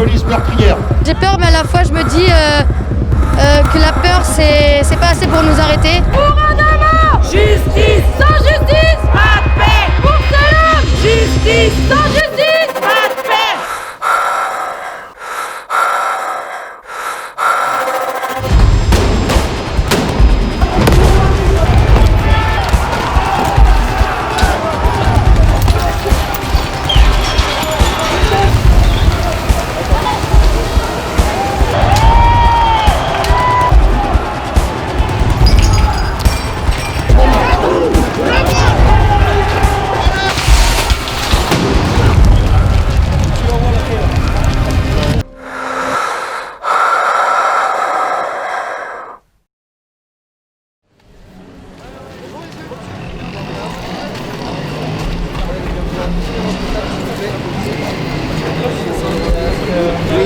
police meurtrière. J'ai peur, mais à la fois je me dis que la peur c'est pas assez pour nous arrêter. Gouvernement, justice sans justice, pas de paix. Pour cela, justice sans justice, pas de paix.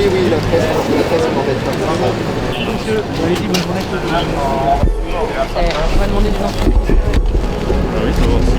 Oui, la presse m'embête pas. Monsieur, vous avez dit bonne journée. On va demander des infos. Ah oui, ça va aussi.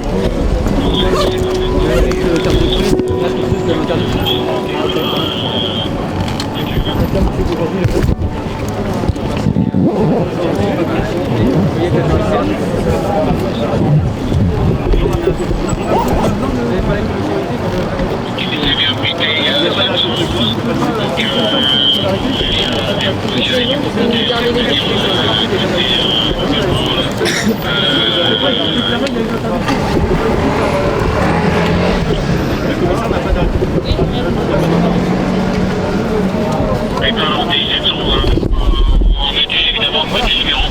On était évidemment côté numéro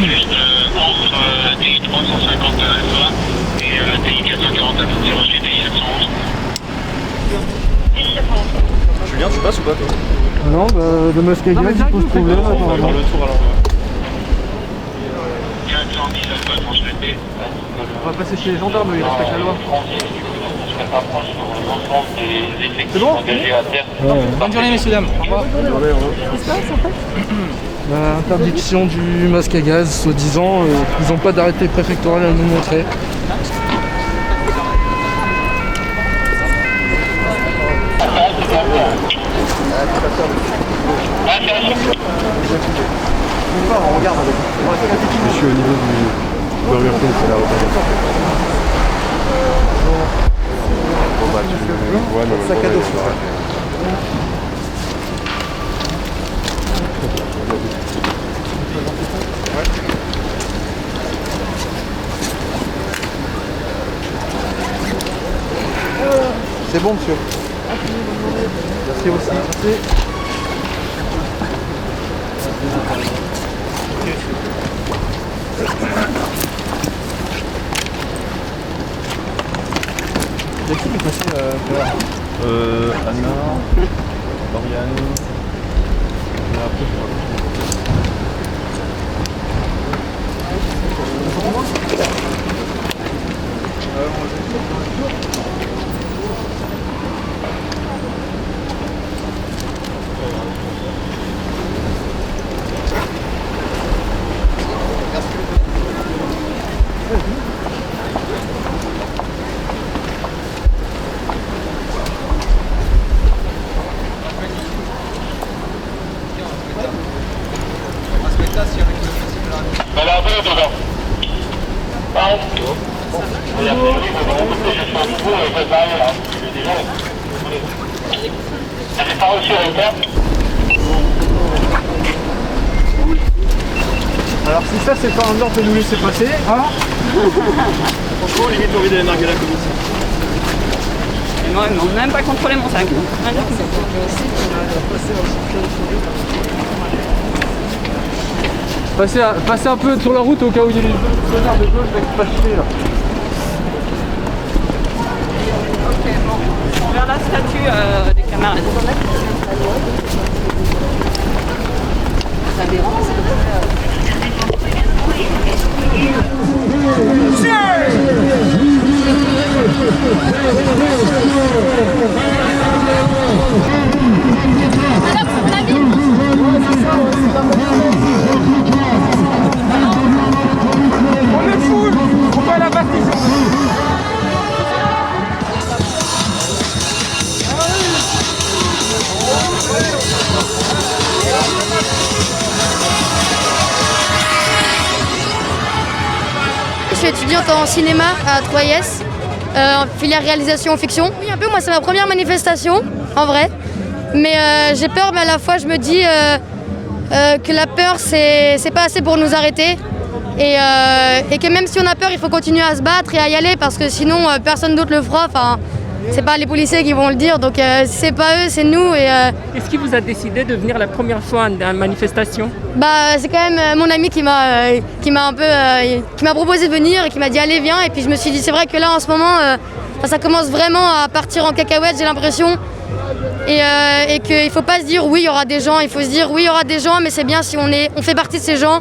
juste entre TI 350 FA et TI 449 06 TI 711. Julien, tu passes ou pas toi? Non, bah, de Mascaga, il pose problème On va faire apparemment. le tour alors. 410 FA transmetté. On va passer chez les gendarmes, ils respectent la loi. C'est bon engagés à terre. Bonne journée, messieurs, dames. Au revoir. Interdiction du masque à gaz, soi-disant. Ils n'ont pas d'arrêté préfectoral à nous montrer. On regarde avec. Je suis au niveau du Burger King, c'est là. Bon bah tu vois, mais Sac à dos. C'est bon, monsieur. Merci aussi. Merci. Il y a qui est passé dehors? Anna, Dorian, et après je crois. Alors si ça c'est pas un ordre de nous laisser passer, hein? Franchement, limite envie d'aller narguer la commission. Et moi, ils m'ont même pas contrôlé mon sac. Passez un peu sur la route au cas où il y a des connards de gauche avec pas chier là. Ok, bon. Vers la statue des camarades. Ça dérange. On est fous, on va à la Bastille. Je suis étudiante en cinéma à 3IS, en filière réalisation fiction. Oui, un peu, moi c'est ma première manifestation, en vrai. Mais j'ai peur, mais à la fois je me dis que la peur c'est pas assez pour nous arrêter. Et que même si on a peur, il faut continuer à se battre et à y aller parce que sinon personne d'autre le fera. Enfin, c'est pas les policiers qui vont le dire, donc c'est pas eux, c'est nous. Qu'est-ce qui vous a décidé de venir la première fois à une manifestation? C'est quand même mon ami qui m'a proposé de venir et qui m'a dit allez viens. Et puis je me suis dit c'est vrai que là en ce moment ça commence vraiment à partir en cacahuète, j'ai l'impression. Et qu'il faut pas se dire oui il y aura des gens, il faut se dire oui il y aura des gens, mais c'est bien si on fait partie de ces gens.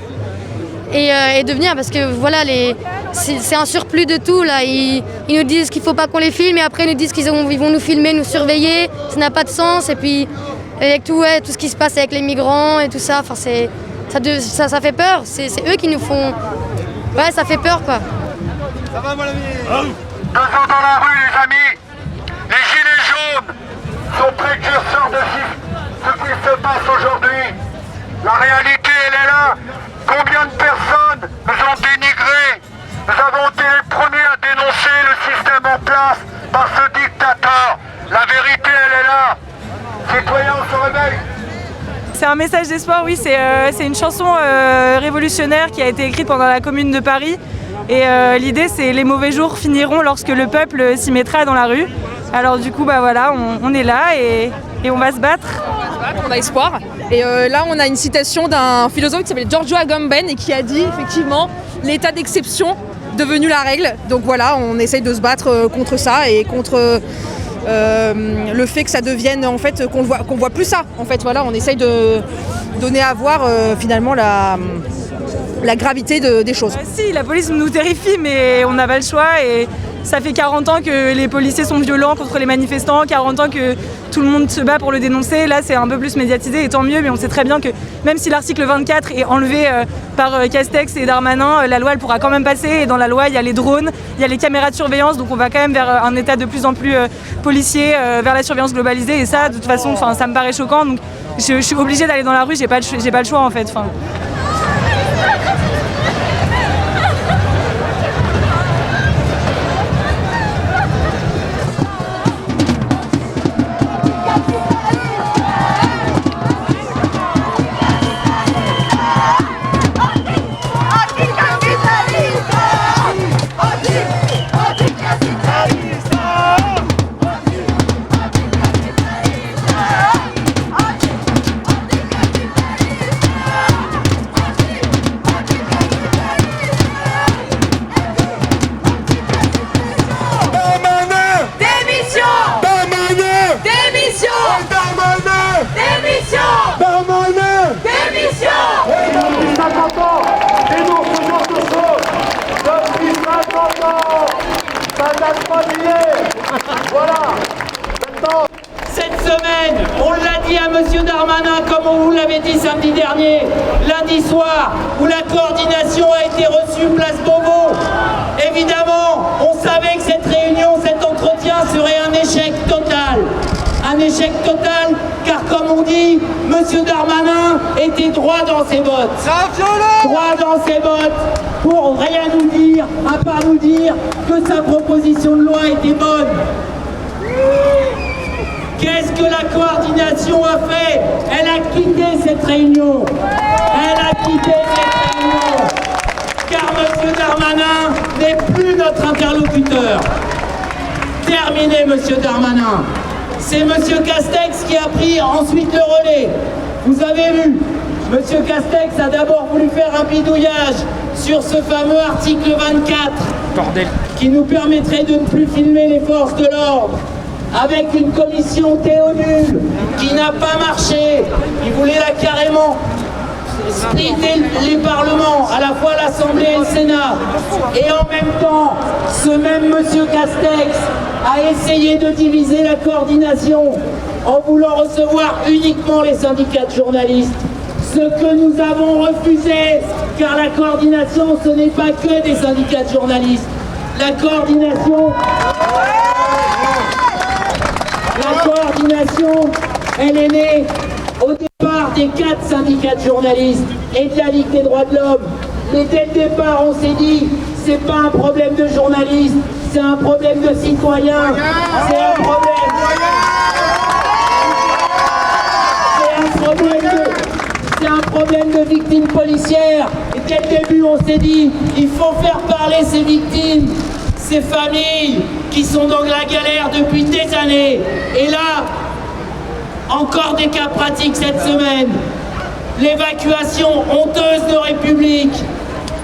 Et de venir parce que voilà, c'est un surplus de tout là. Ils nous disent qu'il ne faut pas qu'on les filme et après ils nous disent qu'ils vont nous filmer, nous surveiller. Ça n'a pas de sens. Et puis avec tout ce qui se passe avec les migrants et tout ça, ça fait peur. C'est eux qui nous font... Ouais, ça fait peur quoi. Ça va mon ami? Deux ans dans la rue les amis. Les gilets jaunes sont précurseurs de ce qui se passe aujourd'hui. La réalité elle est là. Combien de personnes nous ont dénigrés? Nous avons été les premiers à dénoncer le système en place par ce dictateur. La vérité, elle est là. Citoyens, on se réveille. C'est un message d'espoir, oui, c'est une chanson révolutionnaire qui a été écrite pendant la Commune de Paris. Et l'idée, c'est les mauvais jours finiront lorsque le peuple s'y mettra dans la rue. Alors du coup, voilà, on est là et on va se battre. On a espoir. Et là, on a une citation d'un philosophe qui s'appelle Giorgio Agamben et qui a dit effectivement l'état d'exception devenu la règle. Donc voilà, on essaye de se battre contre ça et contre le fait que ça devienne en fait qu'on voit plus ça. En fait, voilà, on essaye de donner à voir finalement la gravité des choses. Si, la police nous terrifie, mais on n'a pas le choix et ça fait 40 ans que les policiers sont violents contre les manifestants, 40 ans que tout le monde se bat pour le dénoncer. Là, c'est un peu plus médiatisé et tant mieux, mais on sait très bien que même si l'article 24 est enlevé par Castex et Darmanin, la loi, elle pourra quand même passer. Et dans la loi, il y a les drones, il y a les caméras de surveillance, donc on va quand même vers un état de plus en plus policier, vers la surveillance globalisée. Et ça, de toute façon, ça me paraît choquant. Donc je suis obligée d'aller dans la rue, j'ai pas le choix en fait. Cette semaine, on l'a dit à Monsieur Darmanin, comme on vous l'avait dit samedi dernier, lundi soir, où la coordination a été reçue place Beauvau. Évidemment, on savait que cette réunion, cet entretien serait un échec total. Un échec total, car comme on dit, Monsieur Darmanin était droit dans ses bottes. Droit dans ses bottes, pour rien nous dire, à part nous dire que sa proposition de loi était bonne. Qu'est-ce que la coordination a fait? Elle a quitté cette réunion. Elle a quitté cette réunion. Car M. Darmanin n'est plus notre interlocuteur. Terminé, M. Darmanin. C'est M. Castex qui a pris ensuite le relais. Vous avez vu, M. Castex a d'abord voulu faire un bidouillage sur ce fameux article 24 Bordel. qui nous permettrait de ne plus filmer les forces de l'ordre. Avec une commission Théodule qui n'a pas marché. Il voulait là carrément splitter les parlements, à la fois l'Assemblée et le Sénat. Et en même temps, ce même monsieur Castex a essayé de diviser la coordination en voulant recevoir uniquement les syndicats de journalistes. Ce que nous avons refusé, car la coordination, ce n'est pas que des syndicats de journalistes. La coordination, elle est née au départ des 4 syndicats de journalistes et de la Ligue des droits de l'homme. Mais dès le départ, on s'est dit, c'est pas un problème de journalistes, c'est un problème de citoyens, c'est un problème de victimes policières. Et dès le début, on s'est dit, il faut faire parler ces victimes, ces familles qui sont dans la galère depuis des années. Et là, encore des cas pratiques cette semaine. L'évacuation honteuse de République.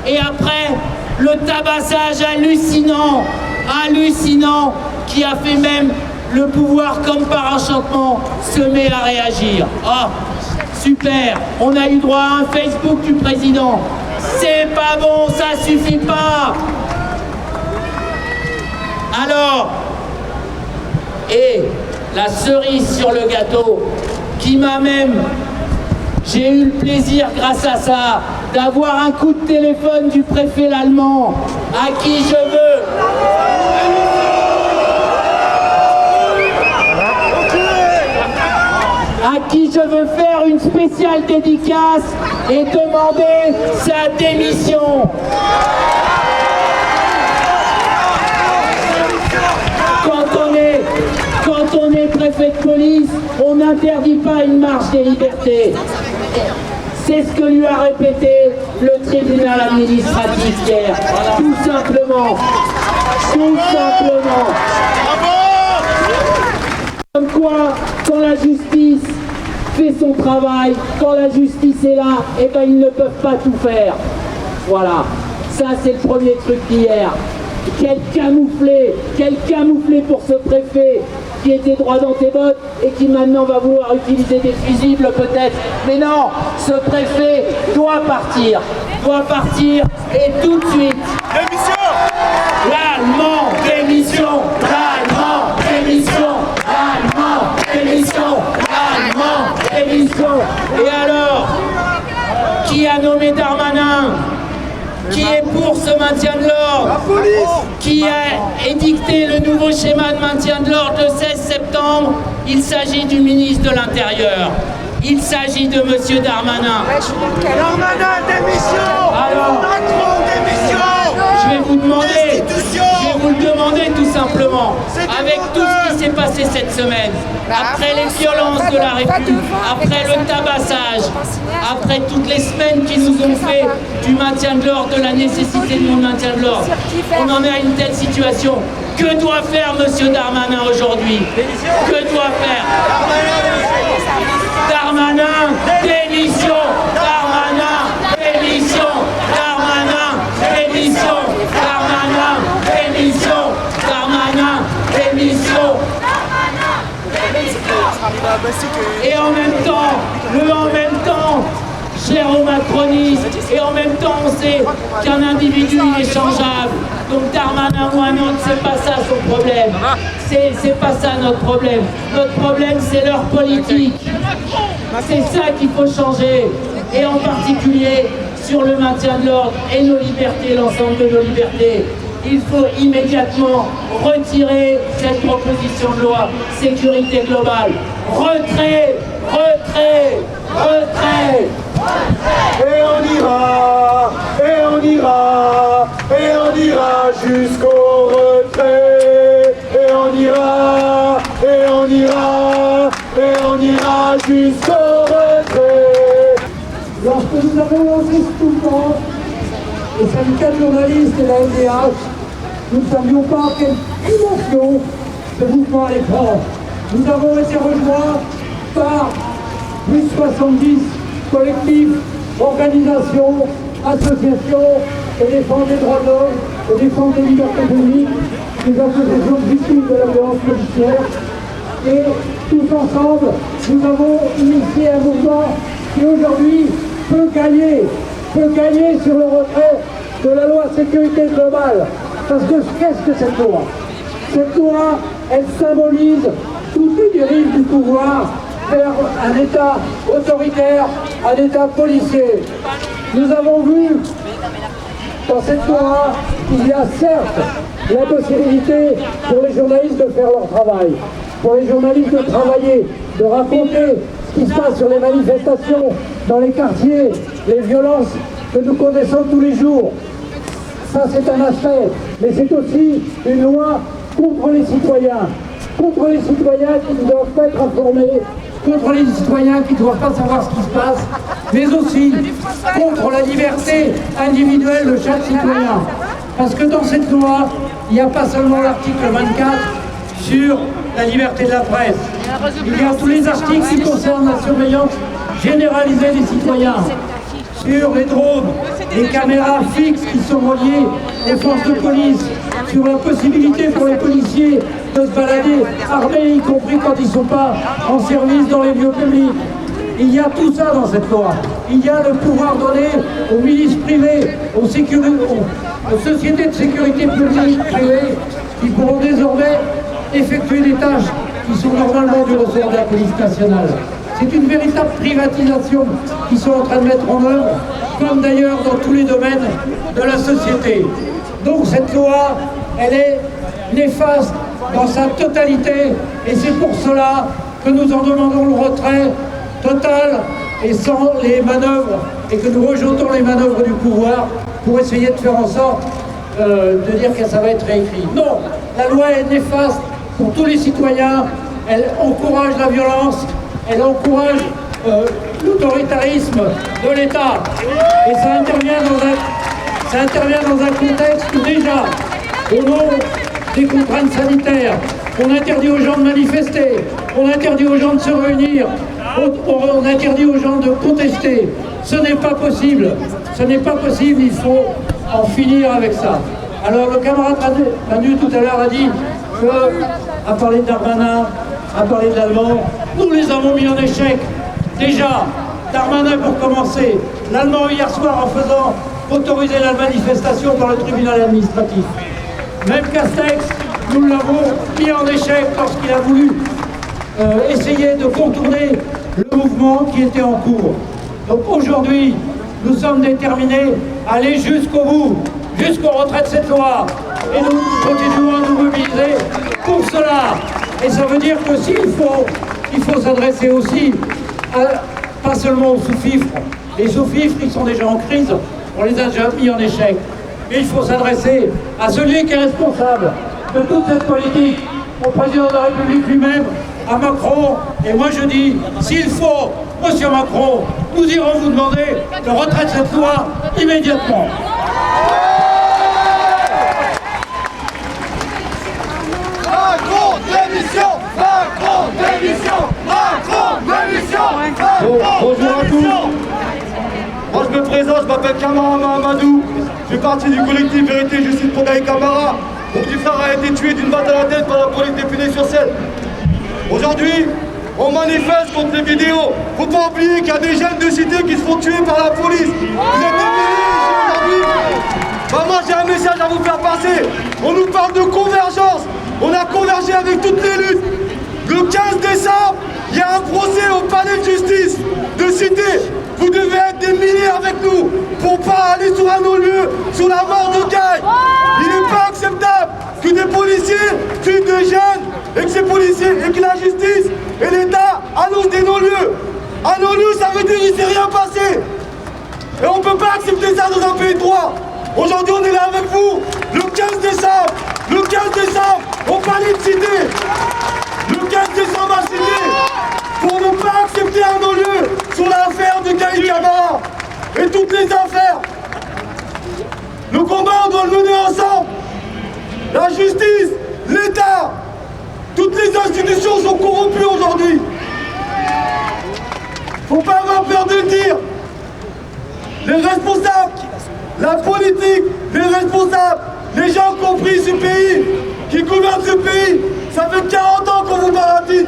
Et après, le tabassage hallucinant, qui a fait même le pouvoir, comme par enchantement, se met à réagir. Oh, super, on a eu droit à un Facebook du président. C'est pas bon, ça suffit pas. Alors, et la cerise sur le gâteau, qui m'a même, j'ai eu le plaisir grâce à ça, d'avoir un coup de téléphone du préfet Lallemand, à qui je veux... faire une spéciale dédicace et demander sa démission. Quand on est préfet de police, on n'interdit pas une marche des libertés. C'est ce que lui a répété le tribunal administratif hier. Tout simplement. Tout simplement. Comme quoi, quand la justice fait son travail, quand la justice est là, eh ben ils ne peuvent pas tout faire. Voilà. Ça, c'est le premier truc d'hier. Quel camouflé pour ce préfet qui était droit dans tes bottes et qui maintenant va vouloir utiliser des fusibles peut-être. Mais non, ce préfet doit partir et tout de suite. Démission! Lallemand, démission! Lallemand, démission! Lallemand, démission! Lallemand, démission! Et alors, qui a nommé Darmanin? Qui est pour ce maintien de l'ordre, qui a édicté le nouveau schéma de maintien de l'ordre le 16 septembre, il s'agit du ministre de l'Intérieur. Il s'agit de M. Darmanin. Darmanin, démission! Alors, Macron, démission! je vais vous le demander tout simplement, avec tout ce qui s'est passé cette semaine, après les violences de la République, après le tabassage, après toutes les semaines qui nous ont fait du maintien de l'ordre, de la nécessité du maintien de l'ordre, on en est à une telle situation. Que doit faire M. Darmanin aujourd'hui? Que doit faire Darmanin, démission! Darmanin, démission! Darmanin, démission! Darmanin, démission! Darmanin, démission! Et en même temps, cher aux macronistes, et en même temps on sait qu'un individu il est changeable. Donc Darmanin ou un autre, c'est pas ça son problème. C'est pas ça notre problème. Notre problème c'est leur politique. C'est ça qu'il faut changer. Et en particulier sur le maintien de l'ordre et nos libertés, l'ensemble de nos libertés. Il faut immédiatement retirer cette proposition de loi sécurité globale. Retrait, retrait, retrait. Et on ira, et on ira, et on ira jusqu'au retrait. Et on ira, et on ira, et on ira jusqu'au retrait. Lorsque nous avons lancé ce mouvement, les syndicats de journalistes et la LDH, nous ne savions pas quelle dimension ce mouvement allait prendre. Nous avons été rejoints par plus de 70 collectifs, organisations, associations qui défendent les droits de l'homme, qui défendent les libertés publiques, des associations de victimes de la violence policière. Et tous ensemble, nous avons initié un mouvement qui aujourd'hui peut gagner sur le retrait de la loi sécurité globale. Parce que qu'est-ce que cette loi? Cette loi, elle symbolise toutes les dérives du pouvoir vers un État autoritaire, un État policier. Nous avons vu dans cette loi qu'il y a certes la possibilité pour les journalistes de faire leur travail. pour les journalistes de travailler, de raconter ce qui se passe sur les manifestations, dans les quartiers, les violences que nous connaissons tous les jours. Ça, c'est un aspect, mais c'est aussi une loi contre les citoyens qui ne doivent pas être informés, contre les citoyens qui ne doivent pas savoir ce qui se passe, mais aussi contre la liberté individuelle de chaque citoyen. Parce que dans cette loi, il n'y a pas seulement l'article 24 sur la liberté de la presse, il y a tous les articles qui concernent la surveillance généralisée des citoyens, sur les drones, les caméras fixes qui sont reliées aux forces de police, sur la possibilité pour les policiers de se balader armés, y compris quand ils ne sont pas en service dans les lieux publics. Il y a tout ça dans cette loi. Il y a le pouvoir donné aux milices privées, aux sociétés de sécurité publique privées, qui pourront désormais effectuer des tâches qui sont normalement du ressort de la police nationale. C'est une véritable privatisation qu'ils sont en train de mettre en œuvre, comme d'ailleurs dans tous les domaines de la société. Donc cette loi, elle est néfaste dans sa totalité, et c'est pour cela que nous en demandons le retrait total et sans les manœuvres, et que nous rejetons les manœuvres du pouvoir pour essayer de faire en sorte de dire que ça va être réécrit. Non, la loi est néfaste pour tous les citoyens, elle encourage la violence, elle encourage l'autoritarisme de l'État, et ça intervient dans un contexte où déjà, au nom des contraintes sanitaires, on interdit aux gens de manifester, on interdit aux gens de se réunir, on interdit aux gens de contester. Ce n'est pas possible, il faut en finir avec ça. Alors le camarade Manu tout à l'heure a dit a parlé de Darmanin, a parlé de l'Allemand, nous les avons mis en échec. Déjà, Darmanin pour commencer, l'Allemand hier soir en faisant autoriser la manifestation par le tribunal administratif. Même Castex, nous l'avons mis en échec lorsqu'il a voulu essayer de contourner le mouvement qui était en cours. Donc aujourd'hui, nous sommes déterminés à aller jusqu'au bout, jusqu'au retrait de cette loi. Et nous continuons à nous mobiliser pour cela. Et ça veut dire que s'il faut, il faut s'adresser aussi, pas seulement aux sous-fifres. Les sous-fifres, ils sont déjà en crise, on les a déjà mis en échec. Mais il faut s'adresser à celui qui est responsable de toute cette politique, au président de la République lui-même, à Macron. Et moi je dis, s'il faut, monsieur Macron, nous irons vous demander le retrait de cette loi immédiatement. Macron, démission! Macron, démission! Macron, démission! Bonjour à tous. Moi je me présente, je m'appelle Kamara Mahamadou. Je fais partie du collectif Vérité et Justice pour Gaël Camara. Mon petit frère a été tué d'une balle à la tête par la police députée sur scène. Aujourd'hui, on manifeste contre les vidéos. Faut pas oublier qu'il y a des jeunes de cité qui se font tuer par la police. Vous êtes aujourd'hui. Moi j'ai un message à vous faire passer. On nous parle de convergence. On a convergé avec toutes les luttes. Le 15 décembre, il y a un procès au palais de justice de cité. Vous devez être des milliers avec nous pour pas aller sur un non-lieu, sur la mort de Gaël. Il n'est pas acceptable que des policiers tuent des jeunes et que ces policiers et que la justice et l'État annoncent des non-lieux. Un non-lieu, ça veut dire qu'il ne s'est rien passé. Et on ne peut pas accepter ça dans un pays de droit. Aujourd'hui, on est là avec vous. Le 15 décembre, au palais de cité. Le 15 décembre à Cité, pour ne pas accepter un non-lieu sur l'affaire de Gaël Camara et toutes les affaires. Le combat, on doit le mener ensemble. La justice, l'État, toutes les institutions sont corrompues aujourd'hui. Faut pas avoir peur de le dire. Les responsables, la politique, les responsables, les gens qui ont pris ce pays, qui gouvernent ce pays, ça fait 40 ans qu'on vous baratine.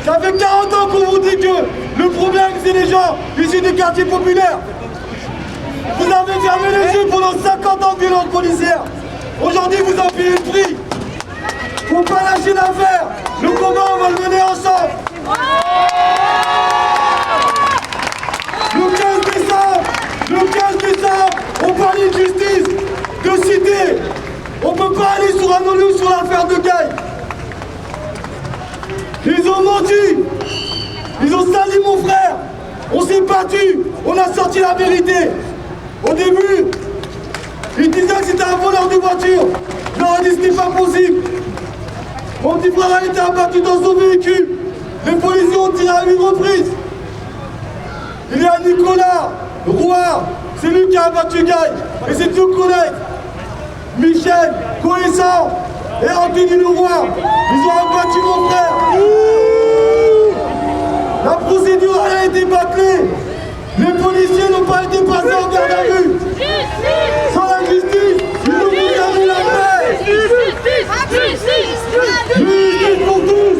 Ça fait 40 ans qu'on vous dit que le problème c'est les gens issus des quartiers populaires. Vous avez fermé les yeux pendant 50 ans de violence policière. Aujourd'hui vous en payez le prix. Faut pas lâcher l'affaire. Le combat on va le mener ensemble. Le 15 décembre, on parlait de justice, de cité. On ne peut pas aller sur un non-lieu sur l'affaire de Gaël. On s'est battu, on a sorti la vérité. Au début, ils disaient que c'était un voleur de voiture. Je leur ai dit que ce n'était pas possible. Mon petit frère a été abattu dans son véhicule. Les policiers ont tiré à 8 reprises. Il y a Nicolas Roy, c'est lui qui a abattu Guy. Et ses deux collègues, Michel, Coessant et Anthony Leroy, ils ont abattu mon frère. La procédure a été bâclée. Les policiers n'ont pas été passés en garde à vue. Sans la justice, ils nous ont gardé la paix. Justice pour tous.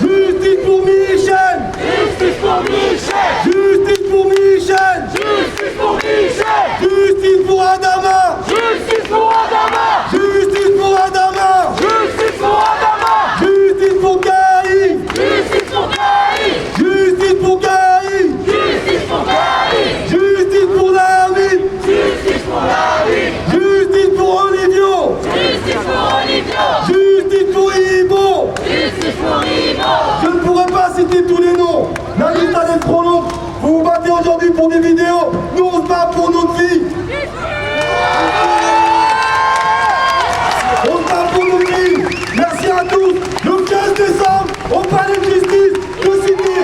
Justice pour Michel. Justice pour Michel. Justice pour Michel. Justice pour Michel. Justice pour Adama. Justice pour Adama. Justice pour Adama. Justice pour Adama. Justice pour Gaï. Justice pour Gaï. Justice pour Gaï. Justice pour Gaï. Justice pour David. Justice pour David. Justice pour Olivio. Justice pour Olivio. Justice pour Ibo. Justice pour Ibo. Je ne pourrais pas citer tous les noms. La liste est trop longue. Vous vous battez aujourd'hui pour des vidéos. Nous on se bat pour notre vie. On se bat pour notre vie. Merci à tous. Le 15 décembre, au palais de justice de Sydney.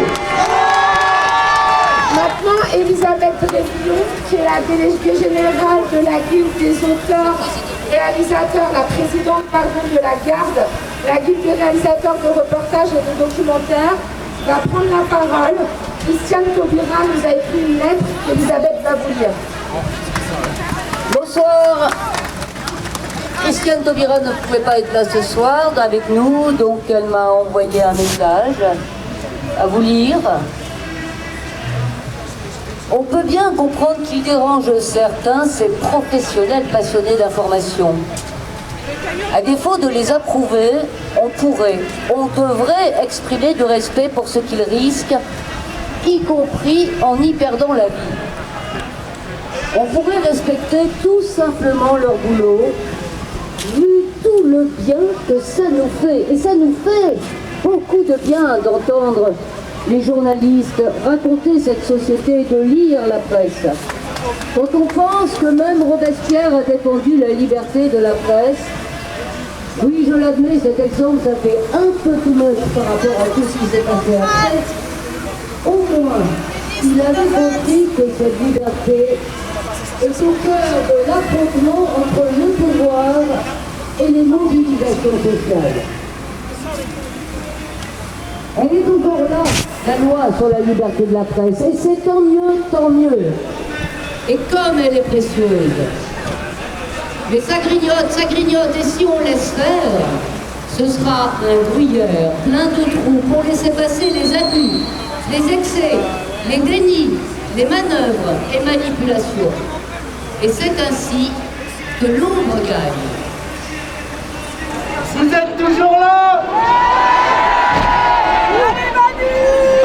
Maintenant, Elisabeth Révillon, qui est la déléguée générale de la Guilde des auteurs, réalisateurs, la présidente de la garde, la Guilde des réalisateurs de reportages et de documentaires, va prendre la parole. Christiane Taubira nous a écrit une lettre qu'Elisabeth va vous lire. Bonsoir. Christiane Taubira ne pouvait pas être là ce soir avec nous, donc elle m'a envoyé un message à vous lire. On peut bien comprendre qu'il dérange certains, ces professionnels passionnés d'information. À défaut de les approuver, on devrait exprimer du respect pour ce qu'ils risquent, y compris en y perdant la vie. On pourrait respecter tout simplement leur boulot, vu tout le bien que ça nous fait. Et ça nous fait beaucoup de bien d'entendre les journalistes raconter cette société, de lire la presse. Quand on pense que même Robespierre a défendu la liberté de la presse, oui, je l'admets, cet exemple, ça fait un peu tout moche par rapport à tout ce qui s'est passé après. Au moins, il avait compris que cette liberté est au cœur de l'affrontement entre le pouvoir et les mobilisations sociales. Elle est encore là, la loi sur la liberté de la presse, et c'est tant mieux, tant mieux. Et comme elle est précieuse. Mais ça grignote, et si on laisse faire, ce sera un gruyère plein de trous pour laisser passer les abus, les excès, les dénis, les manœuvres et manipulations. Et c'est ainsi que l'ombre gagne. Vous êtes toujours là?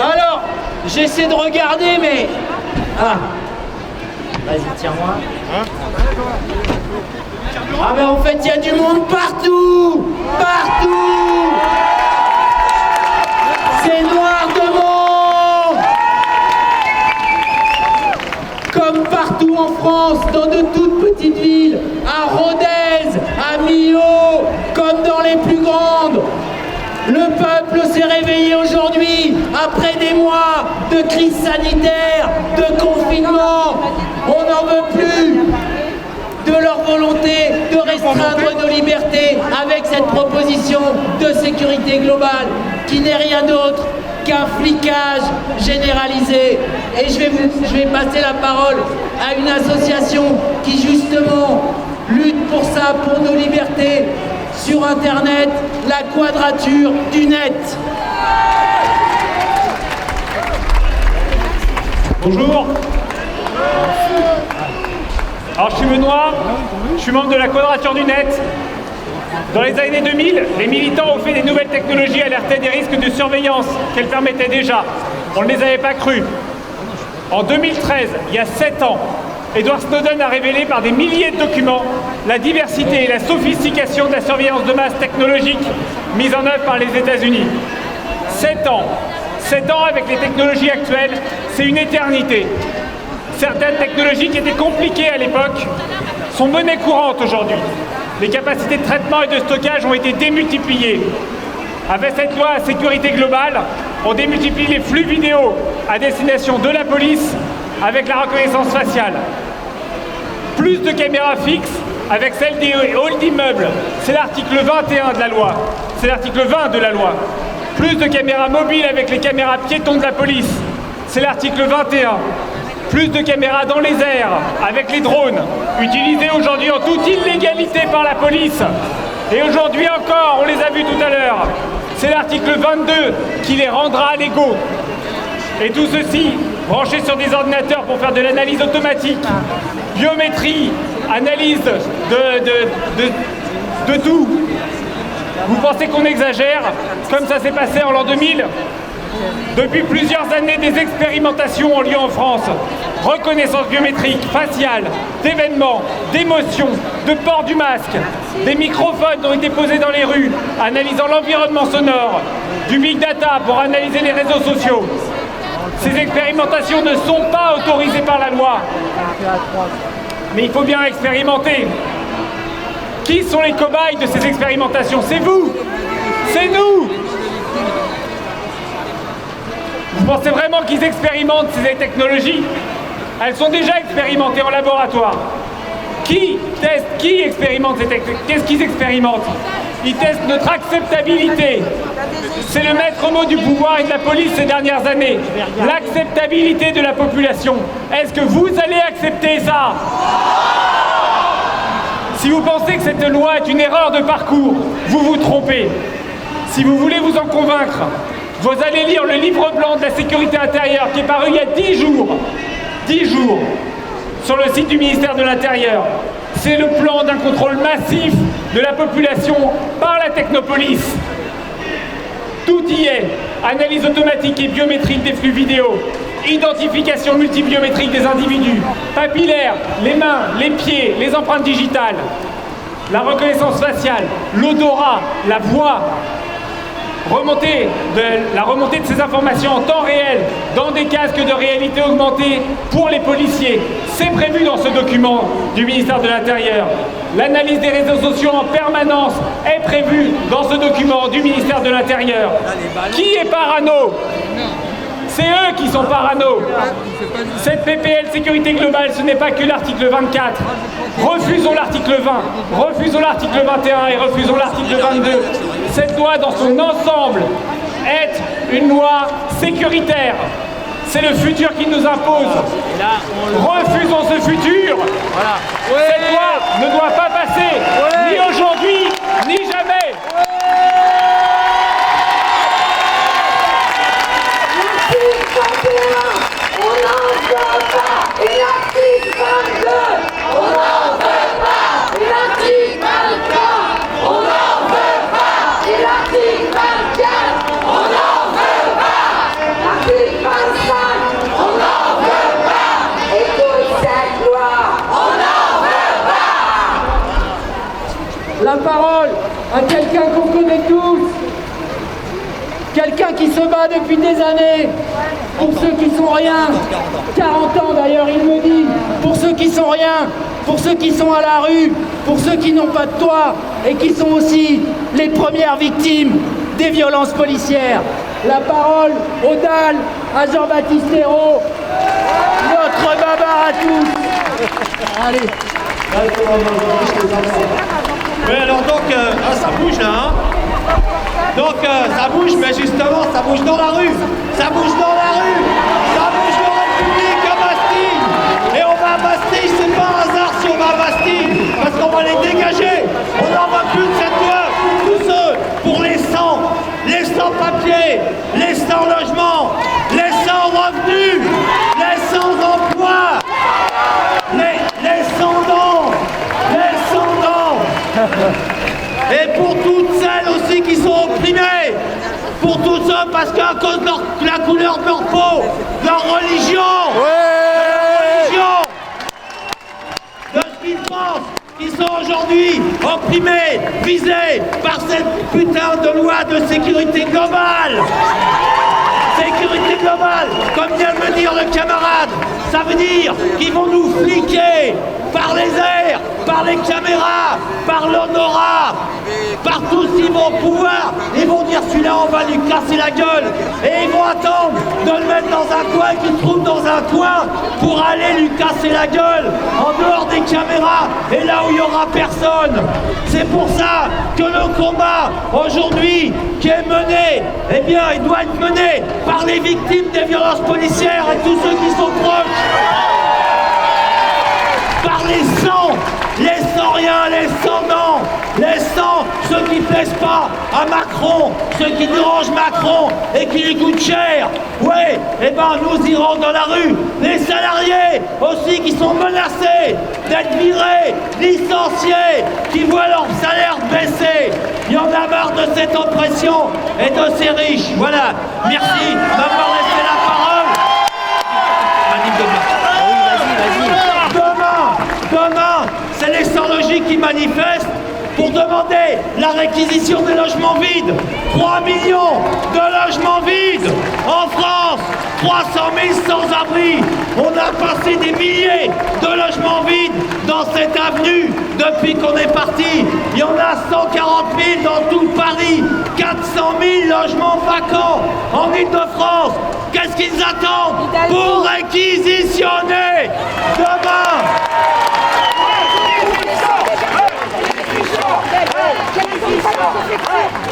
Alors, j'essaie de regarder, mais... Ah. Vas-y, tiens-moi. Ah, mais en fait, il y a du monde partout! Partout! C'est noir de monde! Comme partout en France, dans de toutes petites villes, à Rodez, à Millau, comme dans les plus grandes. Le peuple s'est réveillé aujourd'hui, après des mois de crise sanitaire, de confinement. On n'en veut plus de leur volonté de restreindre nos libertés avec cette proposition de sécurité globale qui n'est rien d'autre qu'un flicage généralisé. Et je vais passer la parole à une association qui justement lutte pour ça, pour nos libertés, sur Internet, la Quadrature du Net. Bonjour. Alors je suis Benoît, je suis membre de la Quadrature du Net. Dans les années 2000, les militants ont fait des nouvelles technologies alertaient des risques de surveillance qu'elles permettaient déjà. On ne les avait pas crus. En 2013, il y a 7 ans, Edward Snowden a révélé par des milliers de documents la diversité et la sophistication de la surveillance de masse technologique mise en œuvre par les États-Unis. 7 ans, 7 ans avec les technologies actuelles, c'est une éternité. Certaines technologies qui étaient compliquées à l'époque sont monnaie courante aujourd'hui. Les capacités de traitement et de stockage ont été démultipliées. Avec cette loi sécurité globale, on démultiplie les flux vidéo à destination de la police avec la reconnaissance faciale. Plus de caméras fixes avec celle des halls d'immeubles. C'est l'article 21 de la loi. C'est l'article 20 de la loi. Plus de caméras mobiles avec les caméras piétons de la police. C'est l'article 21. Plus de caméras dans les airs avec les drones, utilisés aujourd'hui en toute illégalité par la police. Et aujourd'hui encore, on les a vus tout à l'heure, c'est l'article 22 qui les rendra légaux. Et tout ceci branché sur des ordinateurs pour faire de l'analyse automatique, biométrie, analyse de tout. Vous pensez qu'on exagère, comme ça s'est passé en l'an 2000? Depuis plusieurs années, des expérimentations ont lieu en France. Reconnaissance biométrique, faciale, d'événements, d'émotions, de port du masque. Des microphones ont été posés dans les rues, analysant l'environnement sonore. Du big data pour analyser les réseaux sociaux. Ces expérimentations ne sont pas autorisées par la loi. Mais il faut bien expérimenter. Qui sont les cobayes de ces expérimentations? C'est vous! C'est nous! Vous pensez vraiment qu'ils expérimentent ces technologies? Elles sont déjà expérimentées en laboratoire. Qui teste, qui expérimente ces technologies? Qu'est-ce qu'ils expérimentent? Ils testent notre acceptabilité. C'est le maître mot du pouvoir et de la police ces dernières années. L'acceptabilité de la population. Est-ce que vous allez accepter ça? Si vous pensez que cette loi est une erreur de parcours, vous vous trompez. Si vous voulez vous en convaincre, vous allez lire le livre blanc de la sécurité intérieure qui est paru il y a 10 jours, sur le site du ministère de l'Intérieur. C'est le plan d'un contrôle massif de la population par la technopolice. Tout y est. Analyse automatique et biométrique des flux vidéo. Identification multibiométrique des individus. Papillaire, les mains, les pieds, les empreintes digitales. La reconnaissance faciale, l'odorat, la voix. La remontée de ces informations en temps réel dans des casques de réalité augmentée pour les policiers. C'est prévu dans ce document du ministère de l'Intérieur. L'analyse des réseaux sociaux en permanence est prévue dans ce document du ministère de l'Intérieur. Qui est parano? C'est eux qui sont parano. Cette PPL sécurité globale, ce n'est pas que l'article 24. Refusons l'article 20, refusons l'article 21 et refusons l'article 22. Cette loi dans son ensemble est une loi sécuritaire. C'est le futur qui nous impose. Refusons ce futur. Cette loi ne doit pas passer, ni aujourd'hui, ni jamais. On n'en veut pas une article 22. On n'en veut pas une article 23. On n'en veut pas une article 24. On n'en veut pas l'article 25. On n'en veut pas. Écoute cette loi. On n'en veut pas. La parole à quelqu'un qu'on connaît tous. Quelqu'un qui se bat depuis des années, pour ceux qui sont rien, 40 ans d'ailleurs il me dit, pour ceux qui sont rien, pour ceux qui sont à la rue, pour ceux qui n'ont pas de toit et qui sont aussi les premières victimes des violences policières. La parole au DAL, à Jean-Baptiste Ayrault, notre babar à tous. Allez. Oui, alors donc, ça bouge là, hein. Donc ça bouge, mais justement, ça bouge dans la rue. Ça bouge dans la rue. Ça bouge en République, à Bastille. Et on va à Bastille, c'est pas un hasard si on va à Bastille. Parce qu'on va les dégager. On n'en va plus de cette loi. Tous ceux pour les sans-papiers, les sans-logements, les sans-revenus, les sans-emploi, les sans-dents, les sans-dents. Et pour toutes celles aussi qui sont opprimées, pour tous ceux parce qu'à cause de la couleur de leur peau, de leur religion, de ce qu'ils pensent, qui sont aujourd'hui opprimés, visés par cette putain de loi de sécurité globale. Sécurité globale, comme vient de le dire le camarade, ça veut dire qu'ils vont nous fliquer par les airs, par les caméras, par l'honorat, par tout ce qu'ils vont pouvoir. Ils vont dire celui-là on va lui casser la gueule et ils vont attendre de le mettre dans un coin, qu'il se trouve dans un coin pour aller lui casser la gueule en dehors des caméras et là où il n'y aura personne. C'est pour ça que le combat aujourd'hui qui est mené, eh bien il doit être mené par les victimes des violences policières et tous ceux qui sont proches. Par les sans rien, les sans dents, les sans ceux qui ne plaisent pas à Macron, ceux qui dérangent Macron et qui lui coûtent cher. Oui, eh ben nous irons dans la rue. Les salariés aussi qui sont menacés d'être virés, licenciés, qui voient leur salaire baisser. Il y en a marre de cette oppression et de ces riches. Voilà, merci d'avoir laissé la parole. Demain, c'est les sans-logis qui manifestent pour demander la réquisition des logements vides. 3 millions de logements vides en France, 300 000 sans-abri. On a passé des milliers de logements vides dans cette avenue depuis qu'on est parti. Il y en a 140 000 dans tout Paris, 400 000 logements vacants en Île-de-France. Qu'est-ce qu'ils attendent pour réquisitionner demain?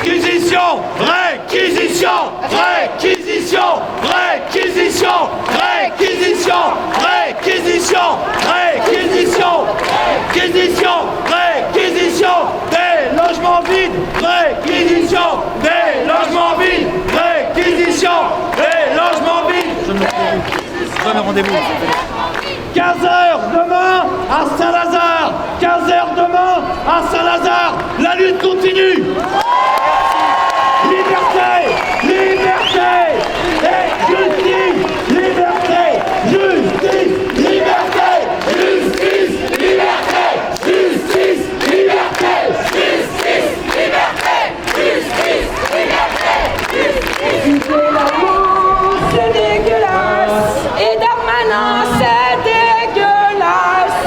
Réquisition, réquisition, réquisition, réquisition, réquisition, réquisition, réquisition, réquisition, réquisition des logements vides, réquisition des logements vides, réquisition des logements vides. Je donne rendez-vous. 15h demain à Saint-Lazare, 15h demain à Saint-Lazare, la lutte continue. Liberté, liberté et justice, liberté, justice, liberté, justice, liberté, justice, liberté, justice, liberté, justice, liberté, justice. C'est dégueulasse et Darmanin c'est dégueulasse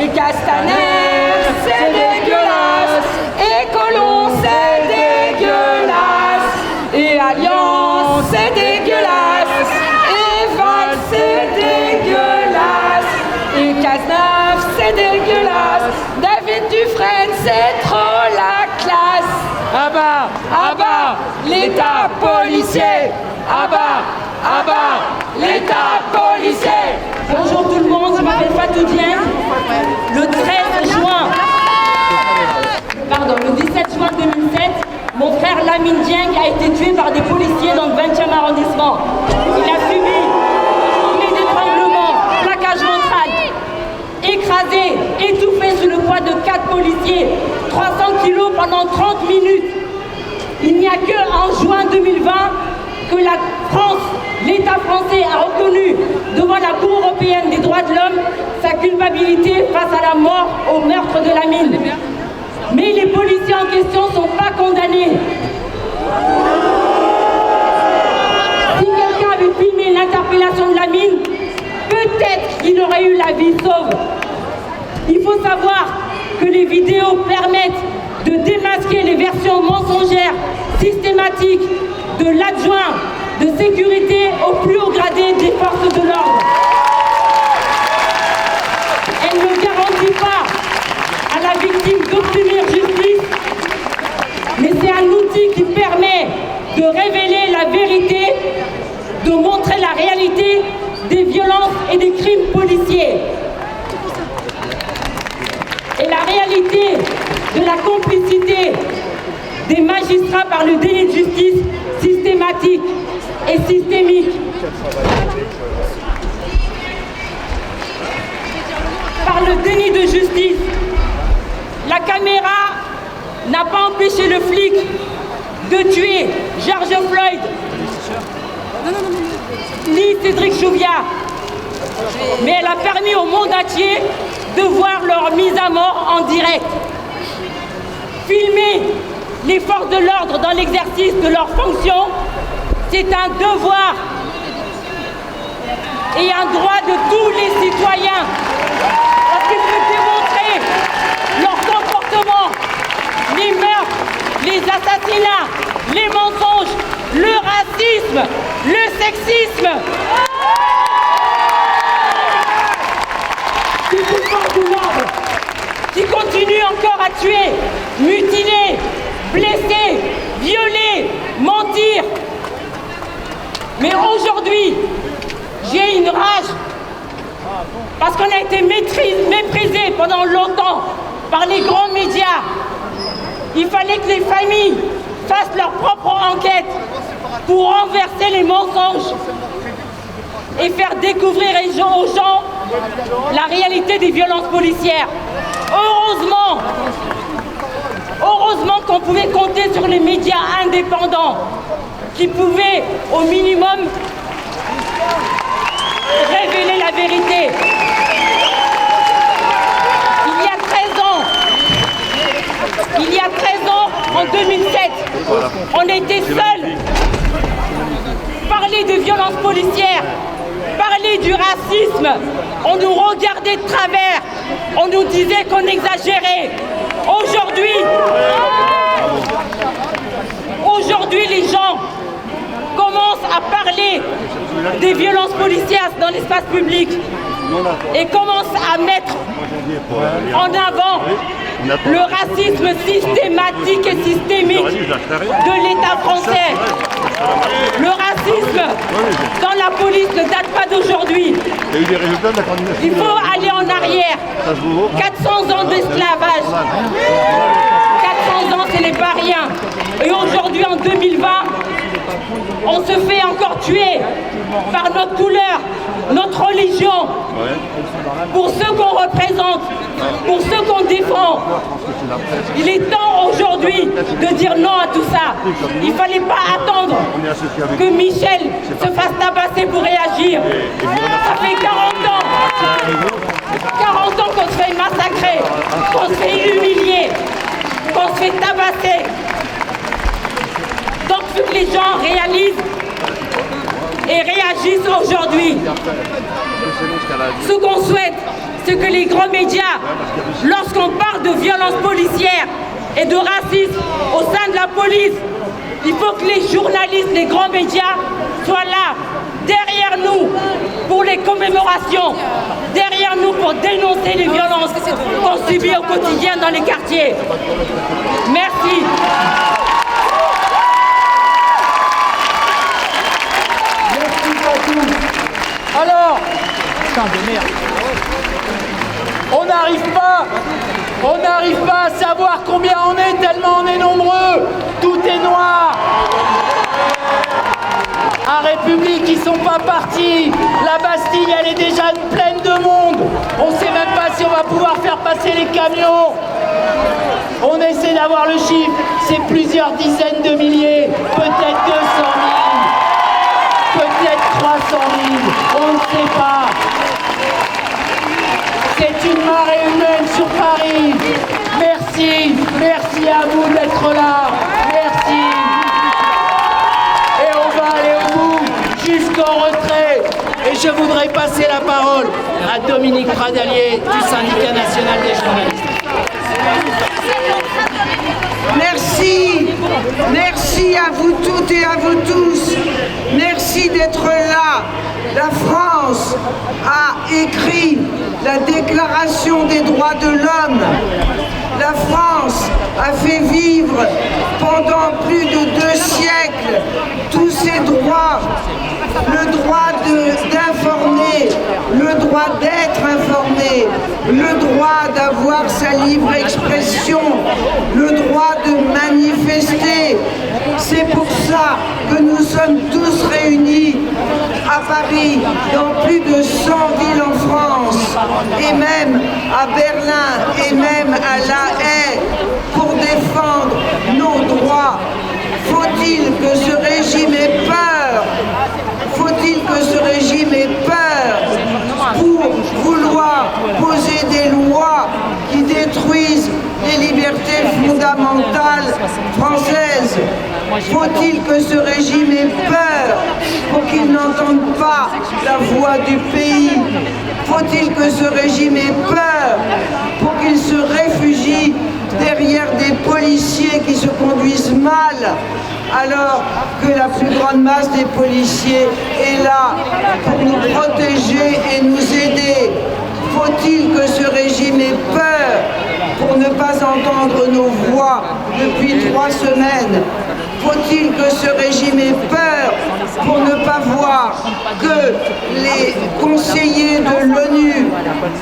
et Castaner c'est dégueulasse et Collomb c'est dégueulasse et Alliance c'est dégueulasse et Valls c'est dégueulasse et Cazeneuve c'est dégueulasse. David Dufresne c'est trop la classe. À bas l'État policier. À bas l'État policier. Bonjour tout le monde, je m'appelle Fatou Dieng. Le 17 juin 2007, mon frère Lamine Dieng a été tué par des policiers dans le 20e arrondissement. Il a subi des d'étranglement, plaquage ventral, écrasé, étouffé sous le poids de 4 policiers, 300 kilos pendant 30 minutes. Il n'y a qu'en juin 2020 que la France, l'État français a reconnu devant la Cour européenne des droits de l'homme sa culpabilité face à la mort au meurtre de Lamine. Mais les policiers en question ne sont pas condamnés. Si quelqu'un avait filmé l'interpellation de Lamine, peut-être qu'il aurait eu la vie sauve. Il faut savoir que les vidéos permettent de démasquer les versions mensongères systématiques de l'adjoint de sécurité au plus haut gradé des forces de l'ordre. Elle ne garantit pas à la victime d'obtenir justice, mais c'est un outil qui permet de révéler la vérité, de montrer la réalité des violences et des crimes policiers. Et la réalité de la complicité des magistrats par le déni de justice systématique et systémique. Par le déni de justice, la caméra n'a pas empêché le flic de tuer George Floyd, ni Cédric Chouviat, mais elle a permis au monde entier de voir leur mise à mort en direct. Filmer les forces de l'ordre dans l'exercice de leurs fonctions, C'est un devoir et un droit de tous les citoyens. Parce qu'il faut démontrer leur comportement, les meurtres, les assassinats, les mensonges, le racisme, le sexisme. Ces pouvoirs de l'ordre qui continuent encore à tuer, mutiler, blesser, violer, mentir. Mais aujourd'hui, j'ai une rage parce qu'on a été méprisé pendant longtemps par les grands médias. Il fallait que les familles fassent leur propre enquête pour renverser les mensonges et faire découvrir aux gens la réalité des violences policières. Heureusement qu'on pouvait compter sur les médias indépendants qui pouvaient au minimum révéler la vérité. Il y a 13 ans, en 2007, on était seuls. Parler de violences policières, parler du racisme, on nous regardait de travers, on nous disait qu'on exagérait. Aujourd'hui, les gens commencent à parler des violences policières dans l'espace public et commencent à mettre en avant le racisme systématique et systémique de l'État français. Le racisme dans la police ne date pas d'aujourd'hui. Il faut aller en arrière. 400 ans d'esclavage. 400 ans, ce n'est pas rien. Et aujourd'hui, en 2020, on se fait encore tuer par notre couleur, notre religion, pour ceux qu'on représente, pour ceux qu'on défend. Il est temps aujourd'hui de dire non à tout ça. Il ne fallait pas attendre que Michel se fasse tabasser pour réagir. Ça fait 40 ans qu'on se fait massacrer, qu'on se fait humilier, qu'on se fait tabasser. Donc il faut que les gens réalisent et réagissent aujourd'hui. Ce qu'on souhaite, c'est que les grands médias, lorsqu'on parle de violences policières et de racisme au sein de la police, il faut que les journalistes, les grands médias soient là, derrière nous, pour les commémorations, derrière nous pour dénoncer les violences qu'on subit au quotidien dans les quartiers. Merci. Alors, putain de merde. On n'arrive pas à savoir combien on est tellement on est nombreux. Tout est noir. À République, ils sont pas partis. La Bastille, elle est déjà pleine de monde. On sait même pas si on va pouvoir faire passer les camions. On essaie d'avoir le chiffre. C'est plusieurs dizaines de milliers, peut-être 200 000. Peut-être 300 000, on ne sait pas. C'est une marée humaine sur Paris. Merci à vous d'être là. Merci. Et on va aller au bout, jusqu'au retrait. Et je voudrais passer la parole à Dominique Pradalier du Syndicat national des journalistes. Merci à vous toutes et à vous tous. Merci d'être là. La France a écrit la Déclaration des droits de l'homme. La France a fait vivre pendant plus de 2 siècles tous ses droits. Le droit d'informer, le droit d'être informé, le droit d'avoir sa libre expression, le droit de manifester. C'est pour ça que nous sommes tous réunis à Paris, dans plus de 100 villes en France, et même à Berlin, et même à La Haye, pour défendre nos droits. Faut-il que ce régime ait peur? Faut-il que ce régime ait peur pour vouloir poser des lois qui détruisent les libertés fondamentales françaises? Faut-il que ce régime ait peur pour qu'il n'entende pas la voix du pays? Faut-il que ce régime ait peur pour qu'il se réfugie derrière des policiers qui se conduisent mal, alors que la plus grande masse des policiers est là pour nous protéger et nous aider? Faut-il que ce régime ait peur pour ne pas entendre nos voix depuis 3 semaines? Faut-il que ce régime ait peur pour ne pas voir que les conseillers de l'ONU,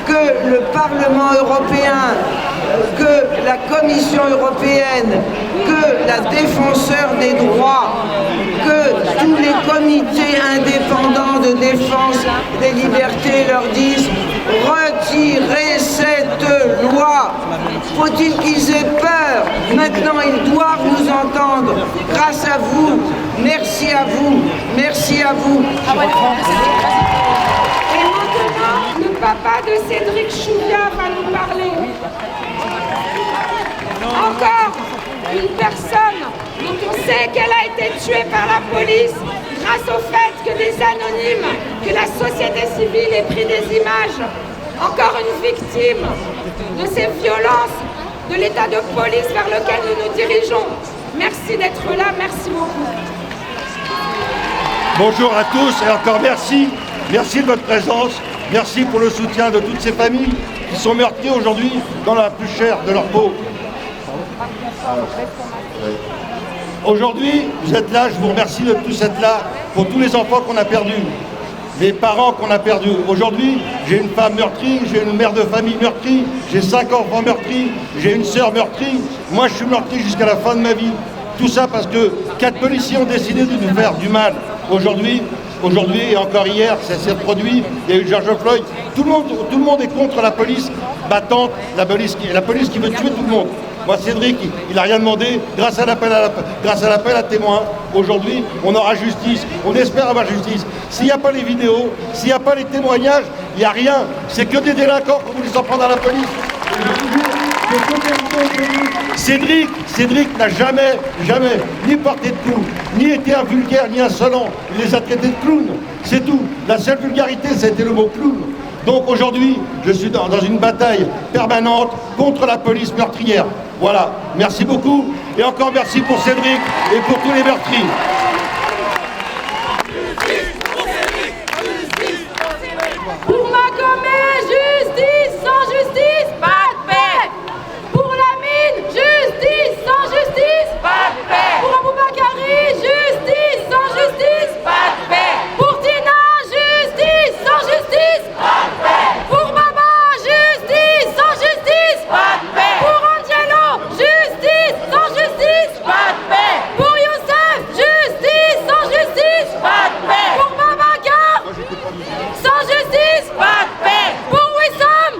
que le Parlement européen, que la Commission européenne, que la défenseur des droits, que tous les comités indépendants de défense des libertés leur disent « Retirez cette loi ». Faut-il qu'ils aient peur? Maintenant, ils doivent nous entendre. Grâce à vous, merci à vous, merci à vous. Et maintenant, le papa de Cédric Chouviat va nous parler. Encore une personne dont on sait qu'elle a été tuée par la police grâce au fait que des anonymes, que la société civile ait pris des images. Encore une victime de ces violences de l'état de police vers lequel nous nous dirigeons. Merci d'être là, merci beaucoup. Bonjour à tous et encore merci. Merci de votre présence. Merci pour le soutien de toutes ces familles qui sont meurtries aujourd'hui dans la plus chair de leur peau. Aujourd'hui, vous êtes là, je vous remercie de tous être là pour tous les enfants qu'on a perdus, les parents qu'on a perdus. Aujourd'hui, j'ai une femme meurtrie, j'ai une mère de famille meurtrie, j'ai 5 enfants meurtris, j'ai une sœur meurtrie. Moi, je suis meurtri jusqu'à la fin de ma vie. Tout ça parce que 4 policiers ont décidé de nous faire du mal. Aujourd'hui et encore hier, ça s'est produit, il y a eu George Floyd. Tout le monde est contre la police battante, la police qui veut tuer tout le monde. Moi, Cédric, il n'a rien demandé. Grâce à l'appel à témoins, aujourd'hui, on aura justice. On espère avoir justice. S'il n'y a pas les vidéos, s'il n'y a pas les témoignages, il n'y a rien. C'est que des délinquants qu'on voulait s'en prendre à la police. Cédric n'a jamais, ni porté de coups, ni été un vulgaire, ni insolent. Il les a traités de clowns. C'est tout. La seule vulgarité, c'était le mot clown. Donc aujourd'hui, je suis dans une bataille permanente contre la police meurtrière. Voilà, merci beaucoup. Et encore merci pour Cédric et pour tous les meurtris. Pour Macomet, justice, sans justice, pas de paix. Pour Lamine, justice, sans justice, pas de paix. Pour Aboubakari, justice, sans justice, pas de paix. Pour Tina, justice, sans justice, pas de paix. Pour Baba, justice, sans justice, pas de paix. Pour Angelo, justice, sans justice, pas de paix. Pour Youssef, justice, sans justice, pas de paix. Pour Babacar, sans justice, pas de paix. Pour Wissam,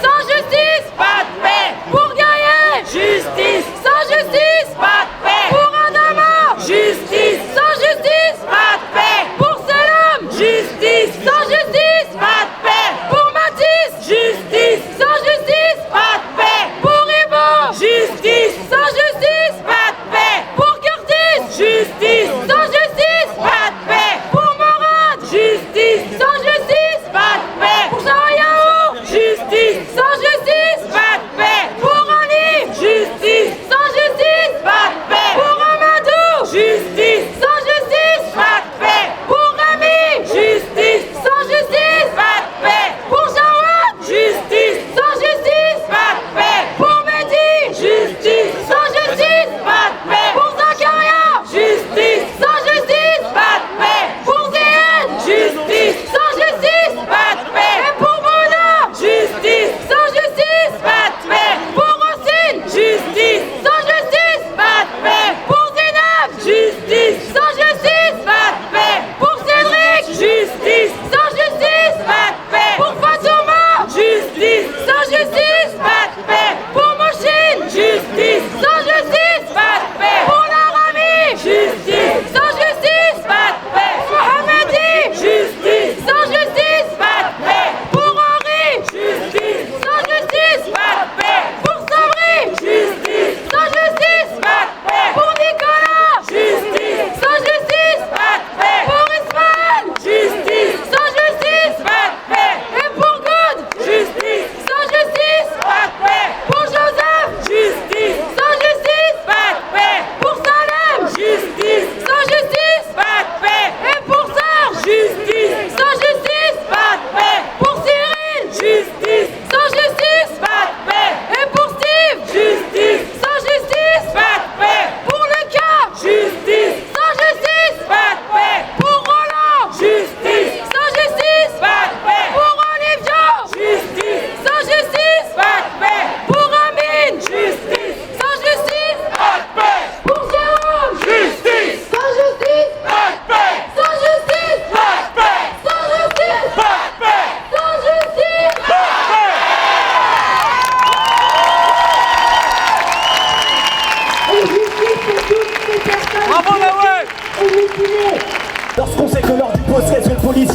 sans justice, pas de paix. Pour Gaïa, justice, sans justice, pas de paix. Pour Adama, justice, sans justice, pas de paix. Pour Selam, justice, sans justice, pas de paix. Pour Mathis, justice, sans justice, pas de paix. Pour Ibo, justice, sans justice, pas de paix. Pour Curtis, justice, sans justice, pas de paix. Pour Morad, justice, sans justice, pas de paix. Pour Shahriyaou, justice, sans justice, pas de paix. Pour Ali, justice, sans justice, pas de paix. Pour Amadou, justice, sans justice, pas de paix. Pour Rémi, justice, sans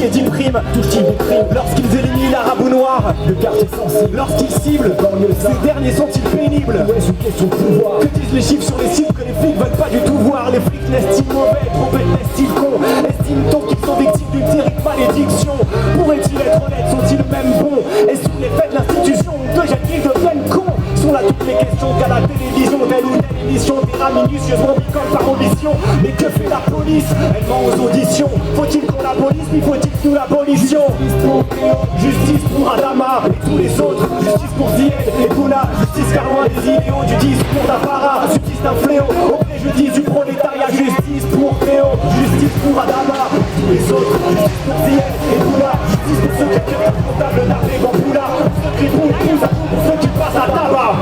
crédit prime, touche-t-il des primes lorsqu'ils éliminent l'arabe noir, le quartier sensible, lorsqu'ils ciblent, ces derniers sont-ils pénibles? Ouais, c'est une question de pouvoir. Que disent les chiffres sur les cibles que les flics veulent pas du tout voir? Les flics naissent-ils mauvais, trop bêtes, naissent-ils cons? Estime-t-on qu'ils sont victimes d'une terrible malédiction? Pourraient-ils être honnêtes, sont-ils même bons? Et sous l'effet de l'institution, de jeunes qu'ils deviennent cons? Sont là toutes les questions qu'à la télévision, telle ou telle émission dira minutieusement picole par ambition. Mais que fait la police? Elle ment aux auditions. Faut-il qu'on l'abolisse, puis faut-il que nous l'abolitions? Justice pour Adama et tous les autres. Justice pour Zied et Bouna. Justice car loin des idéaux du discours d'apparat. Justice d'un fléau au préjudice du prolétariat. Justice pour Théo, justice pour Adama et tous les autres. Justice pour Zied et Bouna. Justice pour ceux qui ont un comptable d'armée Gamboula. Pour ceux qui roulent tous à tout, pour ceux qui passent à tabac.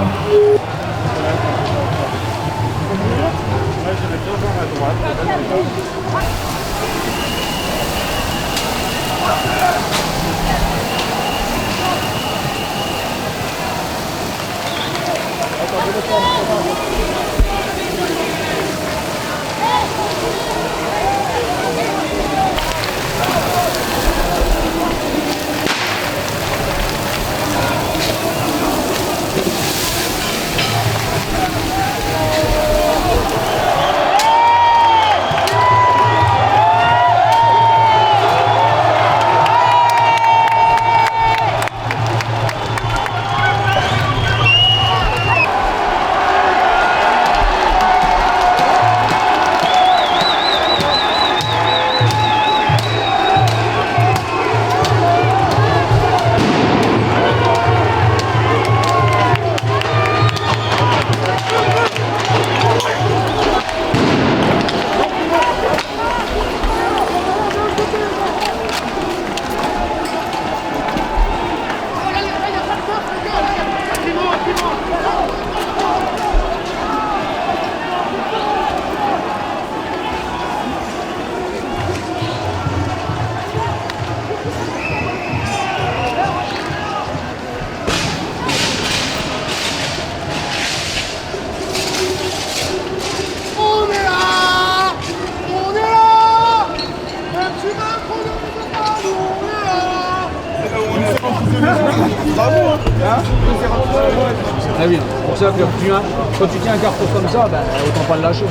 Ah oui, c'est pour ça que quand tu tiens un carrefour comme ça, ben, autant pas le lâcher.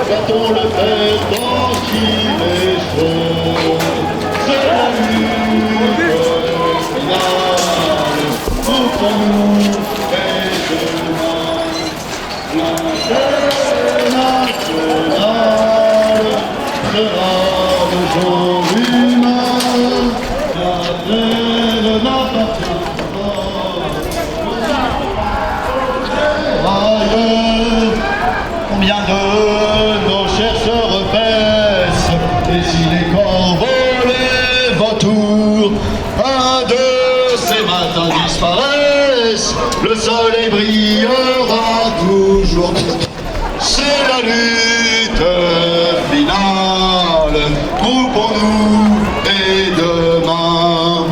Quand on le fait tranquille et chaud, c'est la lutte finale pour nous et demain. L'international sera le jour humain, la terre n'appartient pas. Ailleurs, combien de nos chers se repaissent, et si les corbeaux les vautours, un de ces matins disparaissent, le soleil brillera toujours. C'est la lutte finale, groupons-nous et demain,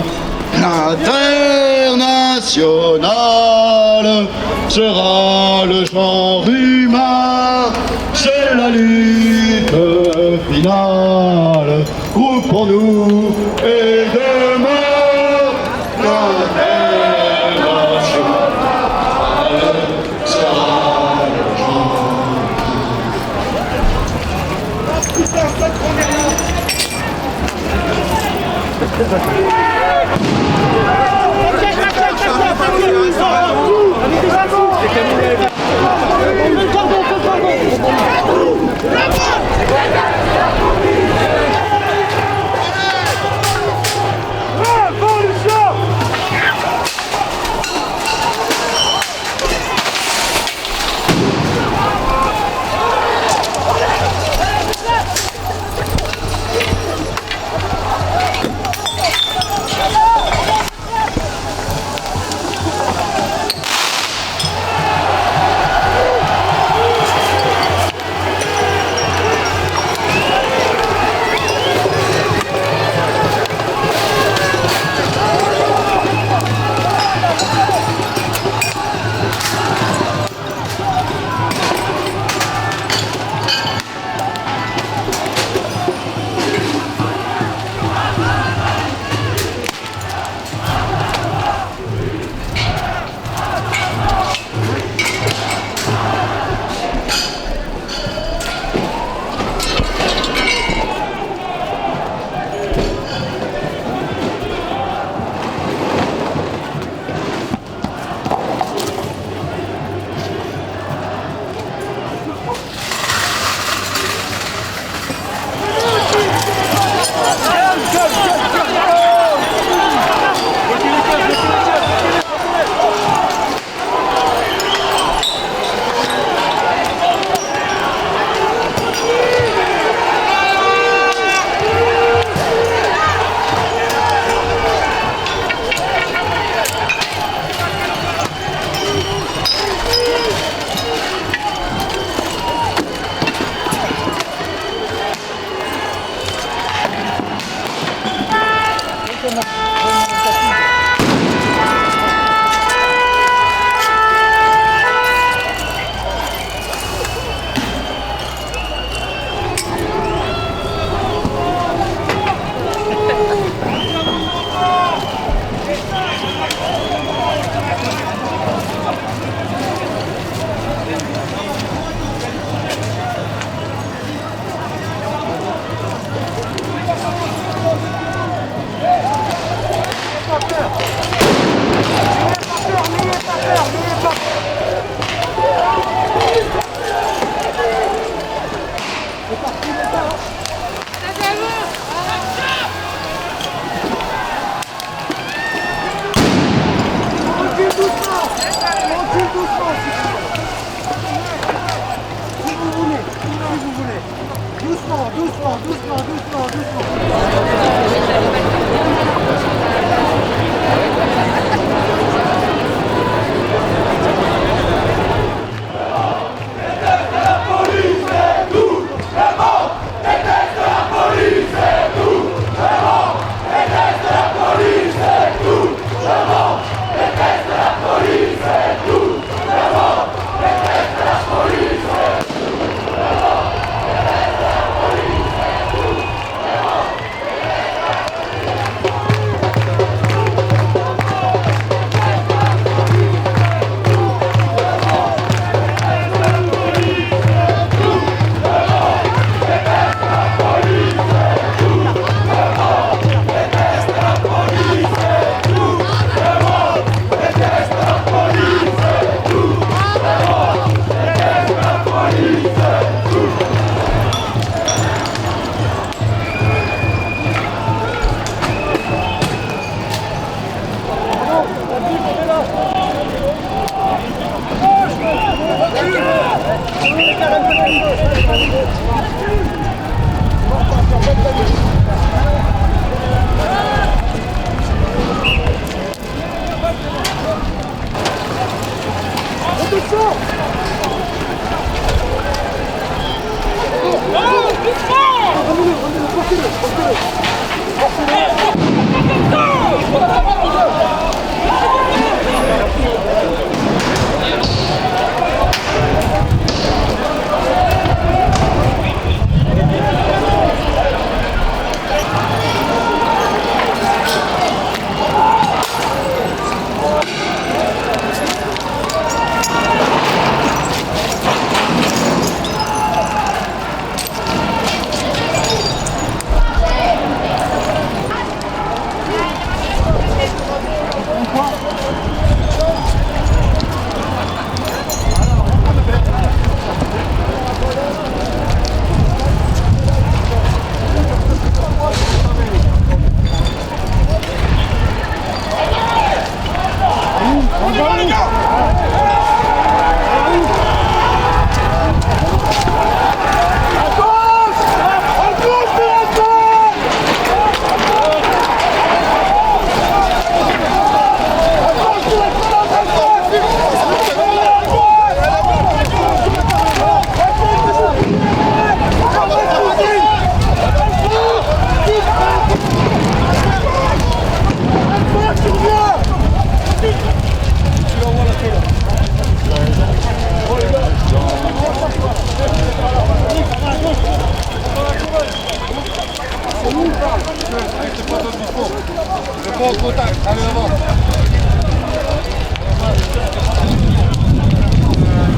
l'international sera le genre humain. C'est la lutte finale, groupons-nous et demain, l'international sera le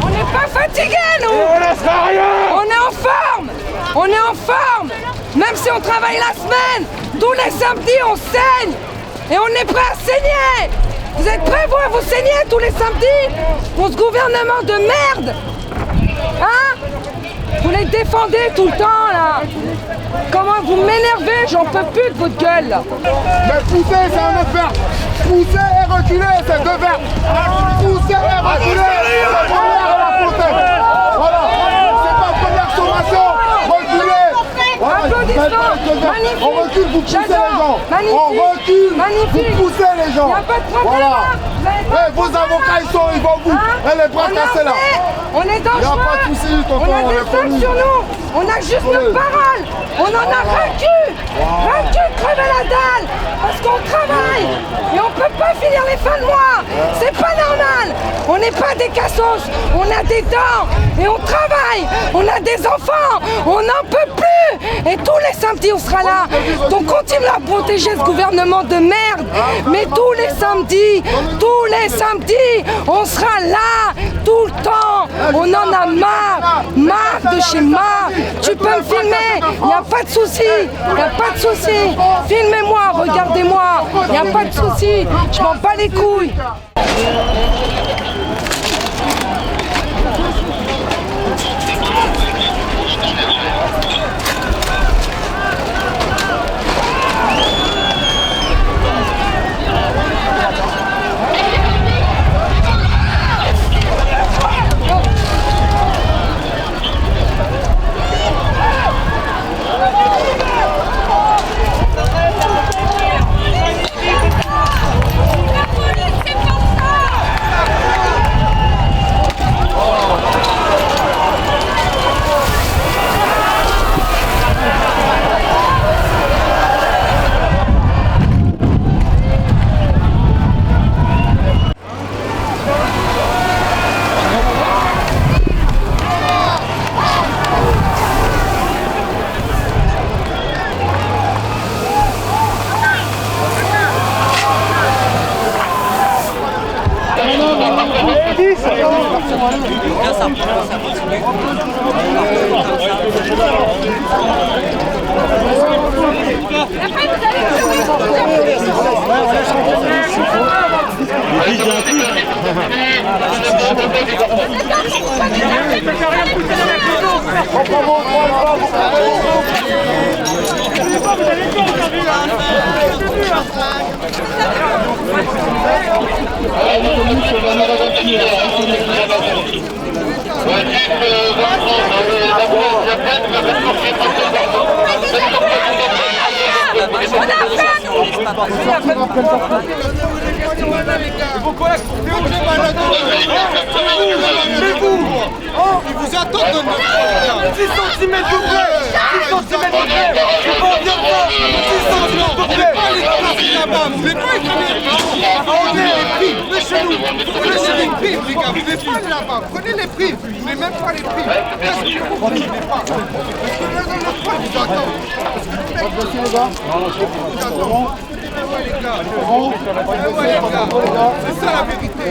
On n'est pas fatigués, nous. On est en forme. On est en forme. Même si on travaille la semaine, tous les samedis on saigne. Et on est prêt à saigner. Vous êtes prêts, vous, à vous saigner tous les samedis pour ce gouvernement de merde? Hein? Vous les défendez tout le temps, là. Comment vous m'énervez? J'en peux plus de votre gueule, là. Mais pousser, c'est un autre verbe. Pousser et reculer, c'est deux verbes. Pousser et reculer, c'est première à la fontaine. Voilà, c'est pas première sommation. Reculer. Magnifique. On recule, vous poussez les gens. Magnifique. On recule, Magnifique. vous poussez les gens. Y a pas de problème, voilà. hein. Vos avocats, ils vont vous. Et les bras cassés là. On est dangereux. Il n'y a pas de soucis, tonton. On a des flammes sur nous. On a juste nos paroles. On en a vaincu. Vaincu de crever la dalle. Parce qu'on travaille. Et on peut pas finir les fins de mois. C'est pas normal. On n'est pas des cassos. On a des dents. Et on travaille. On a des enfants. On n'en peut plus. Et tous les samedis, on sera là. Donc continue à protéger ce gouvernement de merde. Mais tous les samedis, on sera là. Tout le temps. On en a marre. Marre de chez marre. Tu peux me filmer. Il n'y a pas de souci. Il n'y a pas de souci. Filmez-moi. Regardez-moi. Il n'y a pas de souci. Je m'en bats les couilles. Vos collègues, ils vous attendent de notre 10 cm de blé 10 cm de blé c'est pas bien ça 10 cm de blé pas les classes là-bas, vous voulez pas les prenez les prix, venez chez nous prenez les prix les gars, vous voulez pas aller là-bas, prenez les prix, vous voulez même pas les prix qu'est-ce que vous voulez pas parce que là dans notre poche ils attendent parce que les mecs ils attendent. C'est ça la vérité.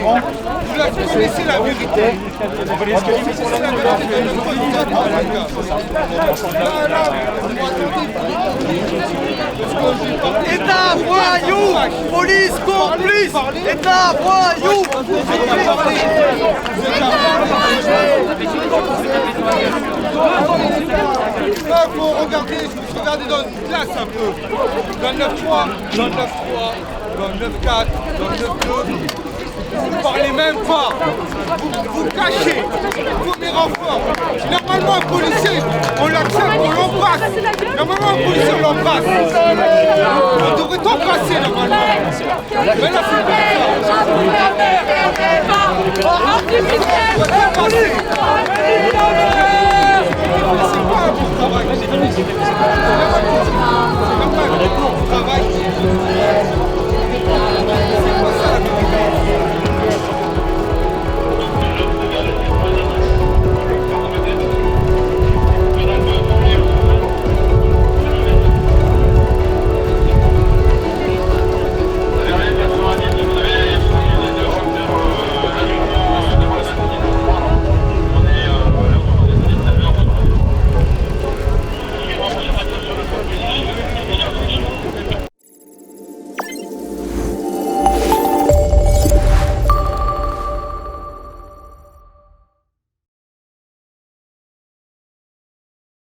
Vous la connaissez la vérité. État voyou, police complice, État voyou. Là, faut regarder, je me suis regardé dans une classe un peu. Dans le 9-3, dans le 9-3, dans le 9-4, dans le 9-2. Vous ne parlez même pas. Vous cachez tous mes renforts. Normalement, un policier, on l'accepte, on l'embrasse. Normalement, un policier, on l'embrasse. On devrait t'embrasser, normalement. Mais là, c'est pas ça. C'est pas un bon travail.